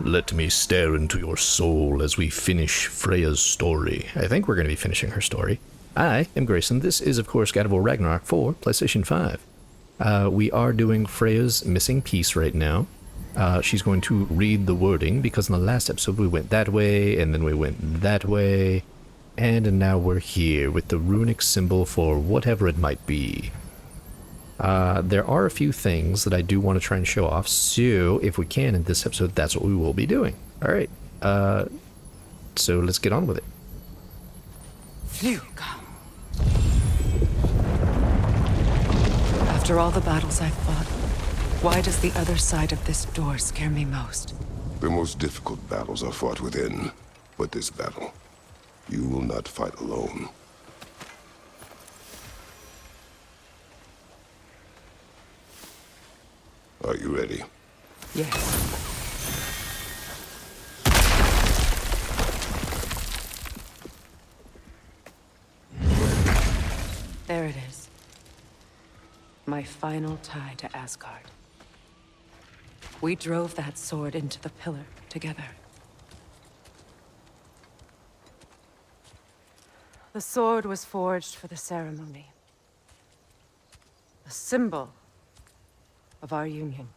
let me stare into your soul as we finish Freya's story. I think we're going to be finishing her story. I am Grayson. This is, of course, God of War Ragnarok for PlayStation 5. We are doing Freya's missing piece right now. She's going to read the wording, because in the last episode we went that way, and then we went that way, and now we're here with the runic symbol for whatever it might be. There are a few things that I do want to try and show off, so if we can in this episode, that's what we will be doing. Alright, so let's get on with it. Phew, come. After all the battles I've fought, why does the other side of this door scare me most? The most difficult battles are fought within, but this battle, you will not fight alone. Are you ready? Yes. There it is. My final tie to Asgard. We drove that sword into the pillar together. The sword was forged for the ceremony. A symbol of our union.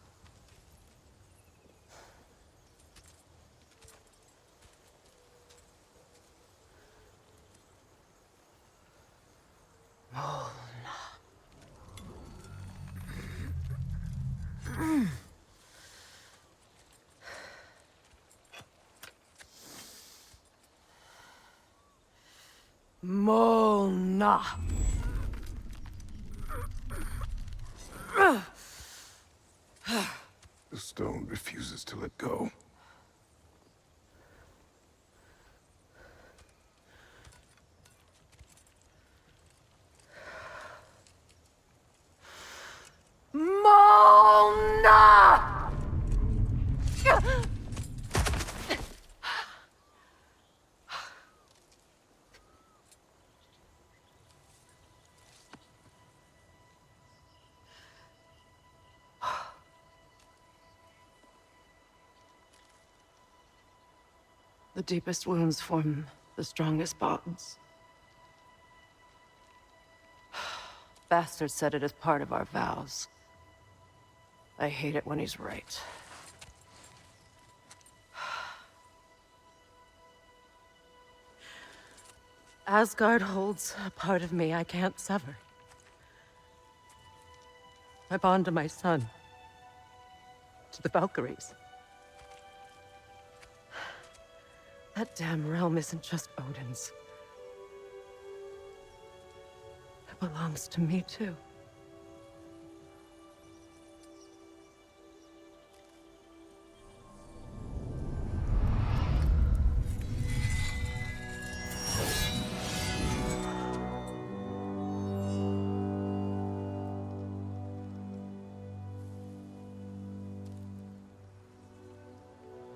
Molna. The stone refuses to let go. Molna! The deepest wounds form the strongest bonds. Bastard said it as part of our vows. I hate it when he's right. Asgard holds a part of me I can't sever. I bond to my son, to the Valkyries. That damn realm isn't just Odin's. It belongs to me, too.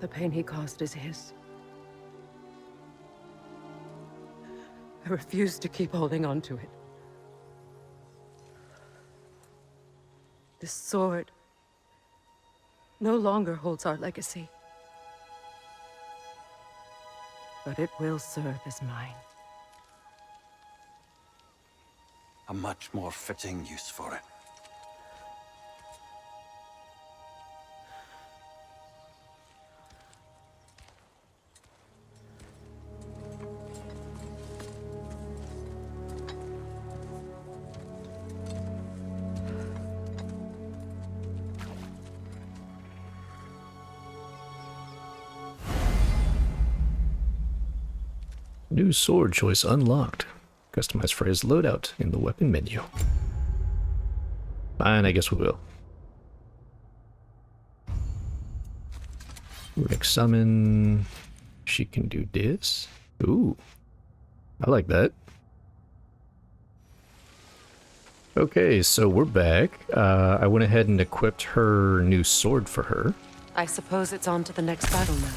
The pain he caused is his. I refuse to keep holding on to it. This sword no longer holds our legacy. But it will serve as mine. A much more fitting use for it. New sword choice unlocked. Customize Freya's loadout in the weapon menu. Fine, I guess we will. Runic summon. She can do this. Ooh. I like that. Okay, so we're back. I went ahead and equipped her new sword for her. I suppose it's on to the next battle now.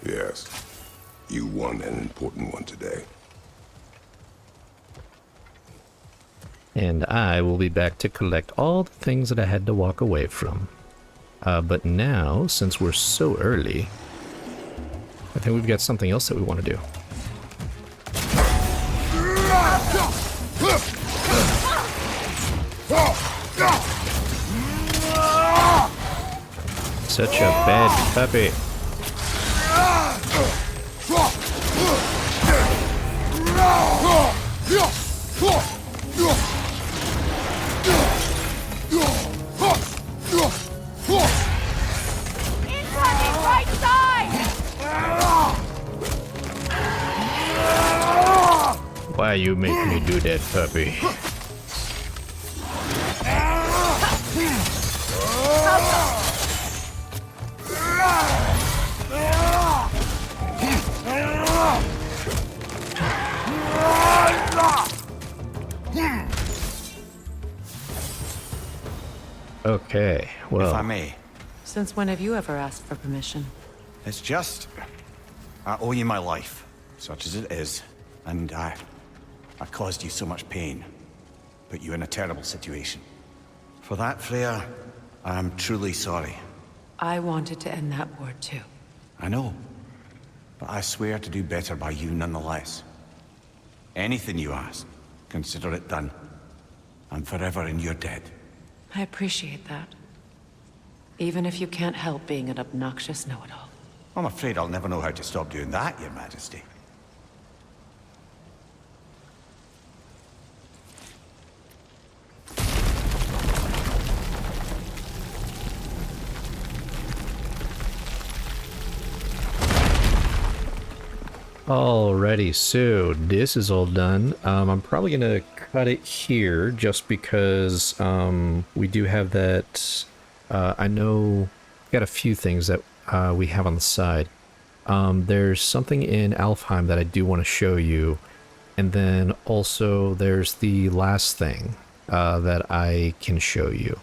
Yes. You won an important one today. And I will be back to collect all the things that I had to walk away from. But now, since we're so early, I think we've got something else that we want to do. Such a bad puppy. Incoming right side! Why you make me do that, puppy? Okay, well... If I may, Since when have you ever asked for permission? it's just... I owe you my life, such as it is. And I caused you so much pain. Put you in a terrible situation. For that, Freya, I am truly sorry. I wanted to end that war too. I know. But I swear to do better by you nonetheless. Anything you ask, consider it done. I'm forever in your debt. I appreciate that. Even if you can't help being an obnoxious know-it-all. I'm afraid I'll never know how to stop doing that, Your Majesty. Alrighty, so this is all done. I'm probably gonna cut it here just because we do have that. I know we've got a few things that we have on the side. There's something in Alfheim that I do want to show you, and then also there's the last thing that I can show you.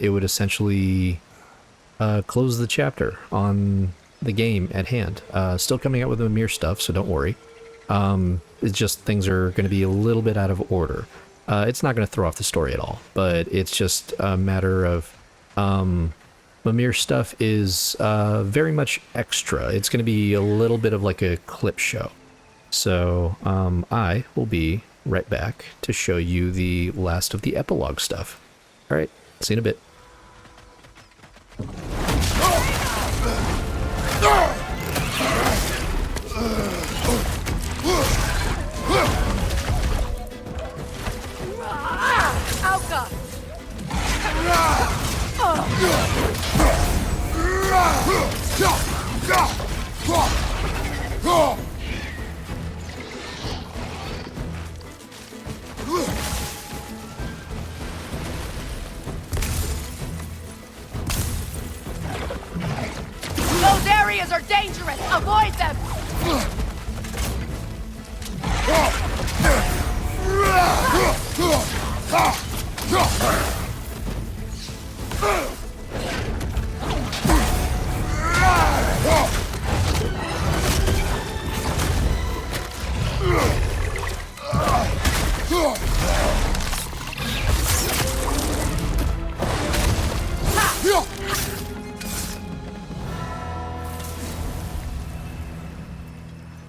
It would essentially close the chapter on the game at hand. Still coming out with the Mimir stuff, so don't worry. It's just things are going to be a little bit out of order. It's not going to throw off the story at all, but it's just a matter of Mimir stuff is very much extra. It's going to be a little bit of like a clip show. So I will be right back to show you the last of the epilogue stuff. All right, see you in a bit. Alka! Those areas are dangerous! Avoid them!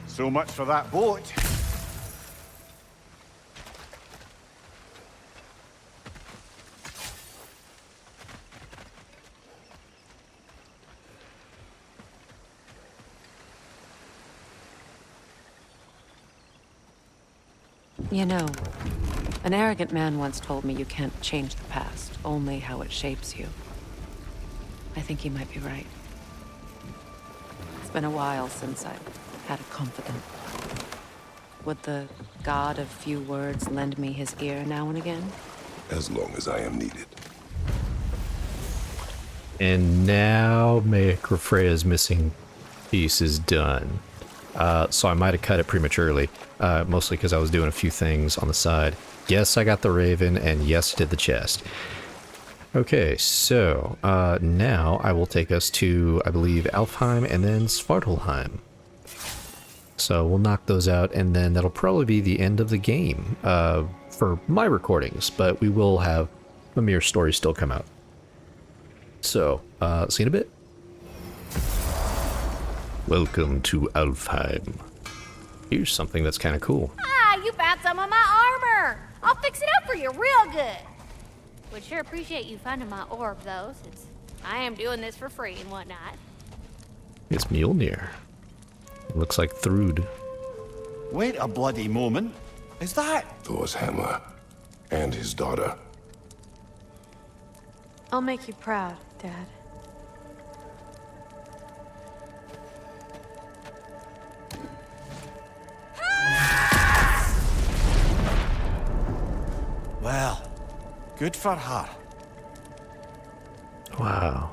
So much for that boat. You know, an arrogant man once told me you can't change the past, only how it shapes you. I think he might be right. It's been a while since I've had a confidant. Would the god of few words lend me his ear now and again? As long as I am needed. And now Freya's missing piece is done. So I might have cut it prematurely, mostly because I was doing a few things on the side. Yes, I got the raven, and yes, I did the chest. Okay, so now I will take us to, I believe, Alfheim and then Svartalfheim. So we'll knock those out, and then that'll probably be the end of the game for my recordings, but we will have Mimir's story still come out. So, see you in a bit. Welcome to Alfheim. Here's something that's kind of cool. Ah, you found some of my armor. I'll fix it up for you real good. Would sure appreciate you finding my orb, though, since I am doing this for free and whatnot. It's Mjolnir. It looks like Thrud. Wait a bloody moment. Is that? Thor's hammer. And his daughter. I'll make you proud, Dad. Well, good for her. Wow.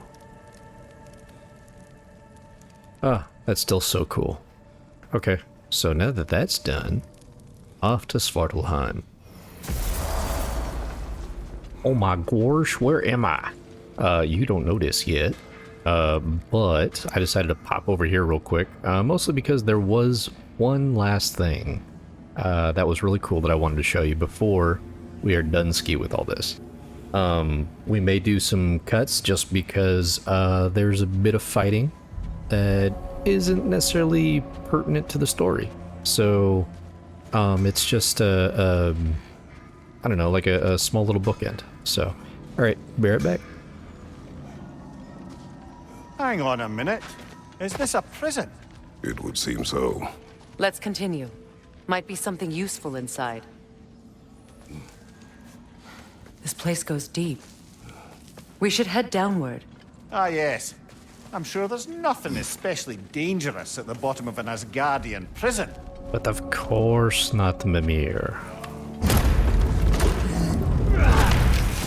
Ah, that's still so cool. Okay, so now that that's done, off to Svartalheim. Oh my gosh, where am I? You don't know this yet, but I decided to pop over here real quick, mostly because there was one last thing that was really cool that I wanted to show you before we are done ski with all this. We may do some cuts just because there's a bit of fighting that isn't necessarily pertinent to the story. So it's just I don't know, like a small little bookend. So, all right, be right back. Hang on a minute. Is this a prison? It would seem so. Let's continue. Might be something useful inside. This place goes deep. We should head downward. Ah, yes. I'm sure there's nothing especially dangerous at the bottom of an Asgardian prison. But of course not Mimir.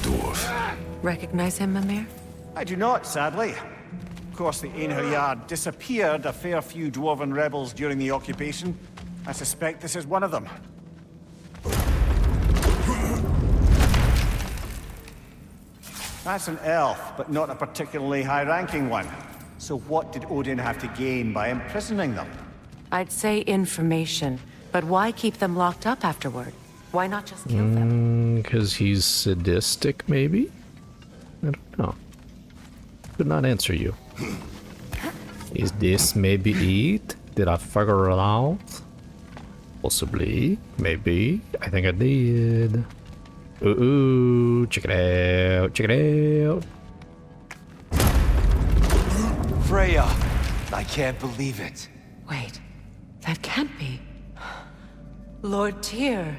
Dwarf. Recognize him, Mimir? I do not, sadly. Of course, the Einherjar disappeared a fair few dwarven rebels during the occupation. I suspect this is one of them. That's an elf, but not a particularly high-ranking one. So what did Odin have to gain by imprisoning them? I'd say information, but why keep them locked up afterward? Why not just kill them? Because he's sadistic, maybe? I don't know. Could not answer you. Is this maybe it? Did I figure it out? Possibly. Maybe. I think I did. Ooh, check it out. Check it out. Freya! I can't believe it. Wait, that can't be. Lord Tyr.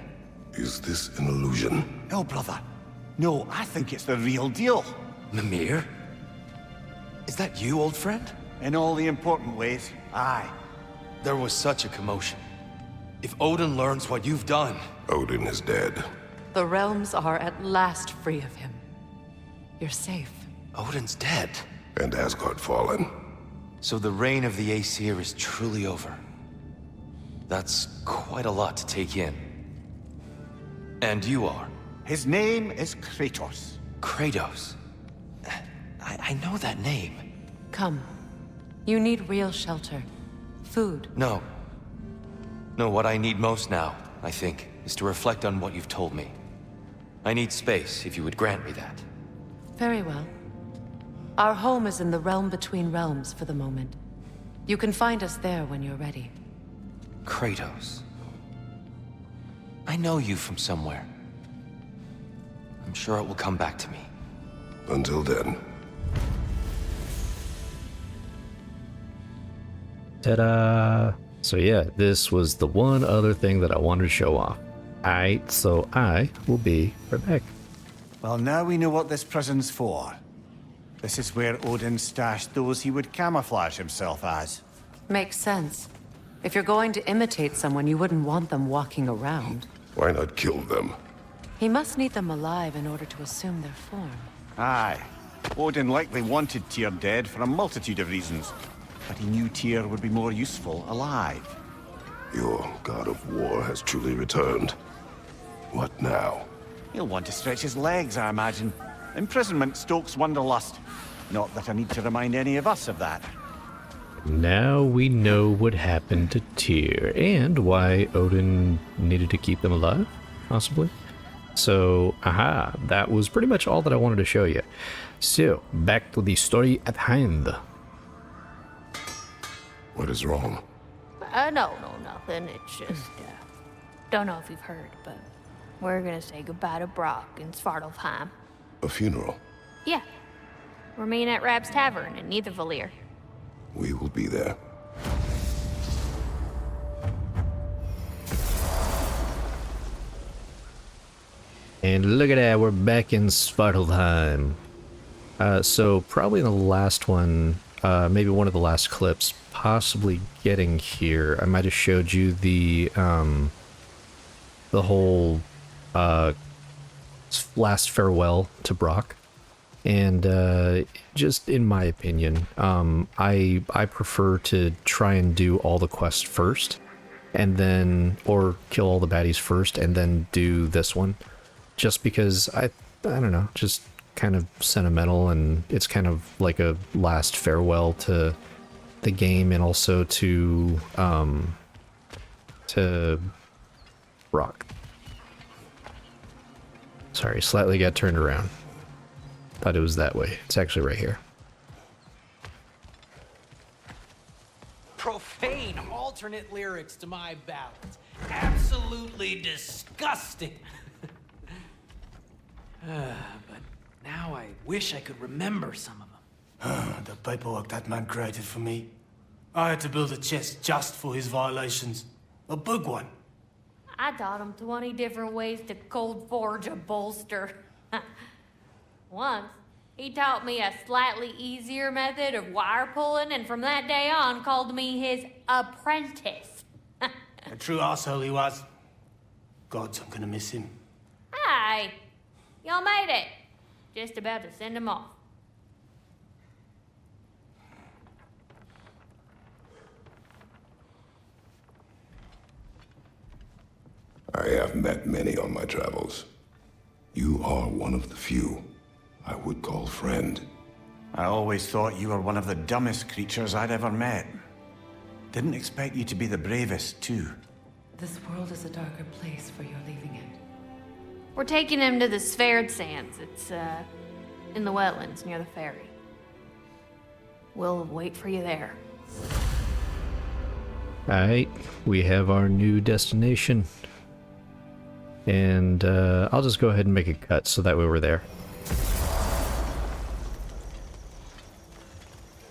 Is this an illusion? No, brother. No, I think it's the real deal. Mimir? Is that you, old friend? In all the important ways, aye. There was such a commotion. If Odin learns what you've done... Odin is dead. The realms are at last free of him. You're safe. Odin's dead. And Asgard fallen. So the reign of the Aesir is truly over. That's quite a lot to take in. And you are? His name is Kratos. Kratos. I know that name. Come. You need real shelter. Food. No. No, what I need most now, I think, is to reflect on what you've told me. I need space, if you would grant me that. Very well. Our home is in the realm between realms for the moment. You can find us there when you're ready. Kratos. I know you from somewhere. I'm sure it will come back to me. Until then. Ta-da! So yeah, this was the one other thing that I wanted to show off. Alright, so I will be right back. Well, now we know what this prison's for. This is where Odin stashed those he would camouflage himself as. Makes sense. If you're going to imitate someone, you wouldn't want them walking around. Why not kill them? He must need them alive in order to assume their form. Aye. Odin likely wanted Tyr dead for a multitude of reasons. But he knew Tyr would be more useful alive. Your god of war has truly returned. What now? He'll want to stretch his legs, I imagine. Imprisonment stokes wanderlust. Not that I need to remind any of us of that. Now we know what happened to Tyr and why Odin needed to keep them alive, possibly. So, aha, that was pretty much all that I wanted to show you. So, back to the story at hand. What is wrong? No, nothing. It's just, don't know if you've heard, but we're gonna say goodbye to Brock in Svartalfheim. A funeral. Yeah. We're meeting at Rab's Tavern in Niedervalier. We will be there. And look at that, we're back in Svartalfheim. So probably in the last one, maybe one of the last clips, possibly getting here, I might have showed you the whole last farewell to Brock. And just in my opinion, I prefer to try and do all the quests first, and then, or kill all the baddies first, and then do this one. Just because I don't know, just kind of sentimental, and it's kind of like a last farewell to the game, and also to Brock. Sorry, slightly got turned around. Thought it was that way. It's actually right here. Profane alternate lyrics to my ballads. Absolutely disgusting. But now I wish I could remember some of them. The paperwork that man created for me. I had to build a chest just for his violations. A big one. I taught him 20 different ways to cold forge a bolster. Once, he taught me a slightly easier method of wire pulling, and from that day on called me his apprentice. A true arsehole he was. Gods, I'm gonna miss him. Hi! Y'all made it. Just about to send him off. I have met many on my travels. You are one of the few I would call friend. I always thought you were one of the dumbest creatures I'd ever met. Didn't expect you to be the bravest, too. This world is a darker place for your leaving it. We're taking him to the Sverd Sands. It's, in the wetlands near the ferry. We'll wait for you there. Alright, we have our new destination. And I'll just go ahead and make a cut so that way we're there.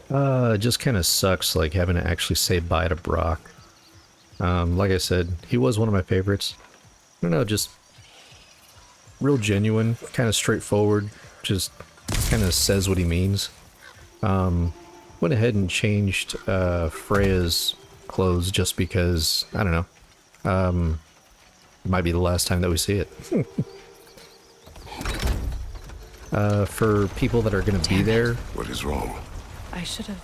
It just kind of sucks, like, having to actually say bye to Brock. Like I said, he was one of my favorites. I don't know, just real genuine, kind of straightforward, just kind of says what he means. Went ahead and changed Freya's clothes just because, I don't know, might be the last time that we see it. For people that are going to be there. What is wrong? I should have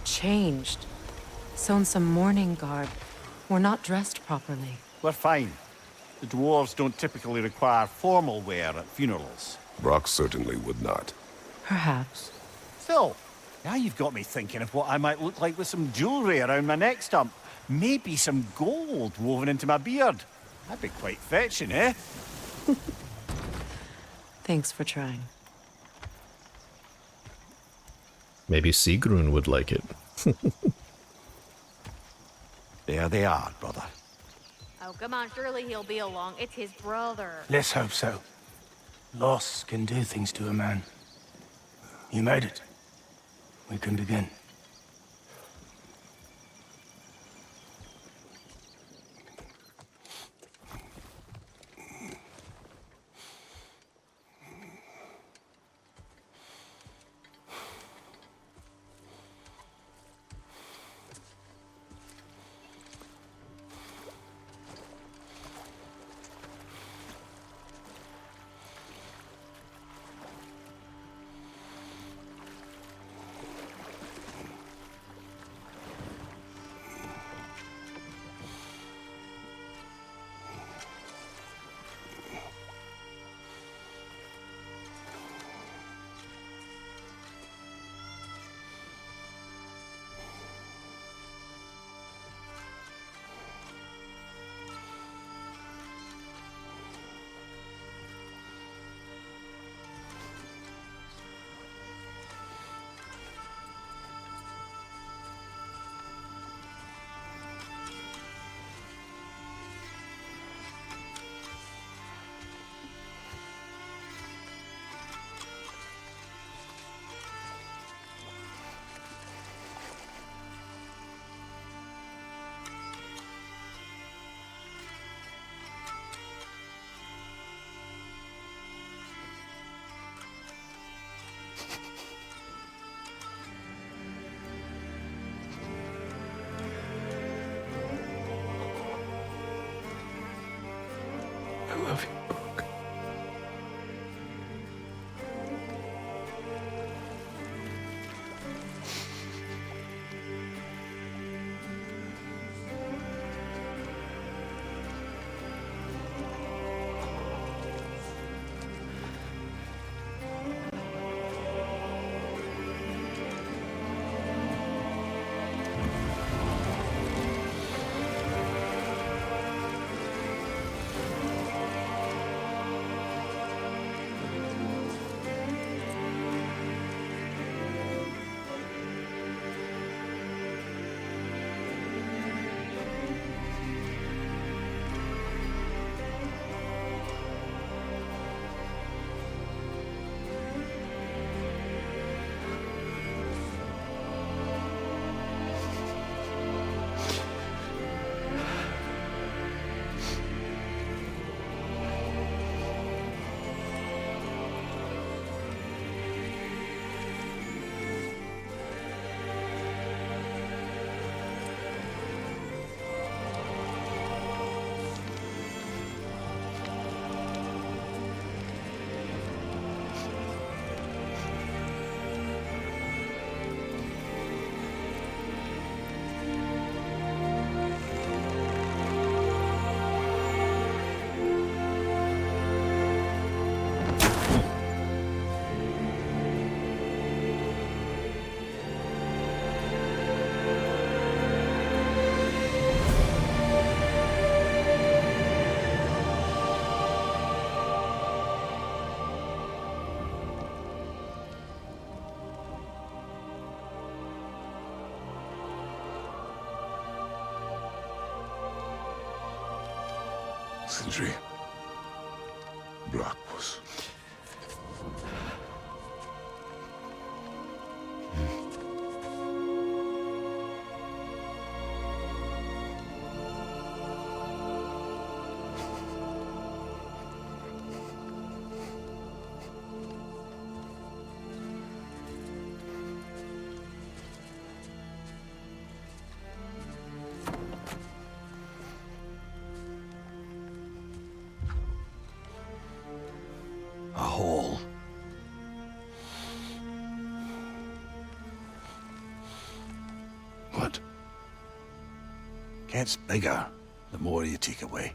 changed. Sewn some mourning garb. We're not dressed properly. We're fine. The dwarves don't typically require formal wear at funerals. Brock certainly would not. Perhaps. Still, now you've got me thinking of what I might look like with some jewellery around my neck stump. Maybe some gold woven into my beard. That'd be quite fetching, eh? Thanks for trying. Maybe Sigrun would like it. There they are, brother. Oh, come on, surely he'll be along. It's his brother. Let's hope so. Loss can do things to a man. You made it. We can begin. love you, Brooke. Sindri. Blackpuss. A hole. What? Gets bigger the more you take away.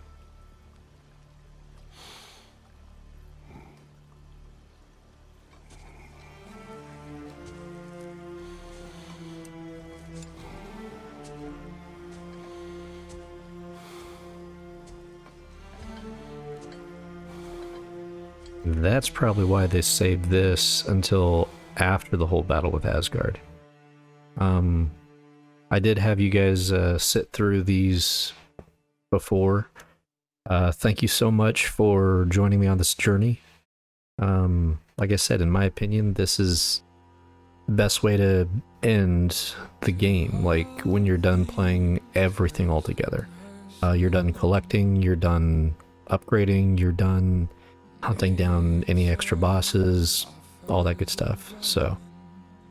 That's probably why they saved this until after the whole battle with Asgard. I did have you guys sit through these before. Thank you so much for joining me on this journey. Like I said, in my opinion, this is the best way to end the game. Like, when you're done playing everything all together. You're done collecting, you're done upgrading, you're done hunting down any extra bosses, all that good stuff. So,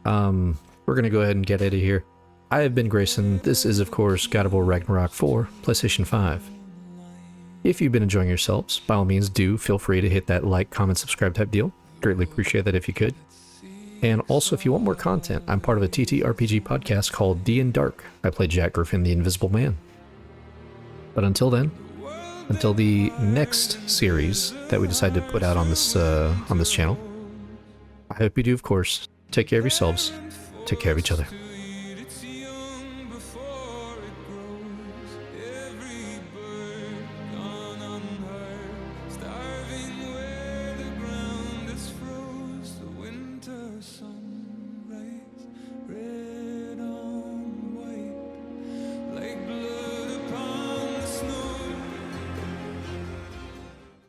we're gonna go ahead and get out of here. I have been Grayson. This is, of course, God of War Ragnarok 4, PlayStation 5. If you've been enjoying yourselves, by all means do feel free to hit that like, comment, subscribe type deal. Greatly appreciate that if you could. And also, if you want more content, I'm part of a TTRPG podcast called D&Dark. I play Jack Griffin, the Invisible Man. But until then, until the next series that we decide to put out on this channel, I hope you do, of course, take care of yourselves, take care of each other.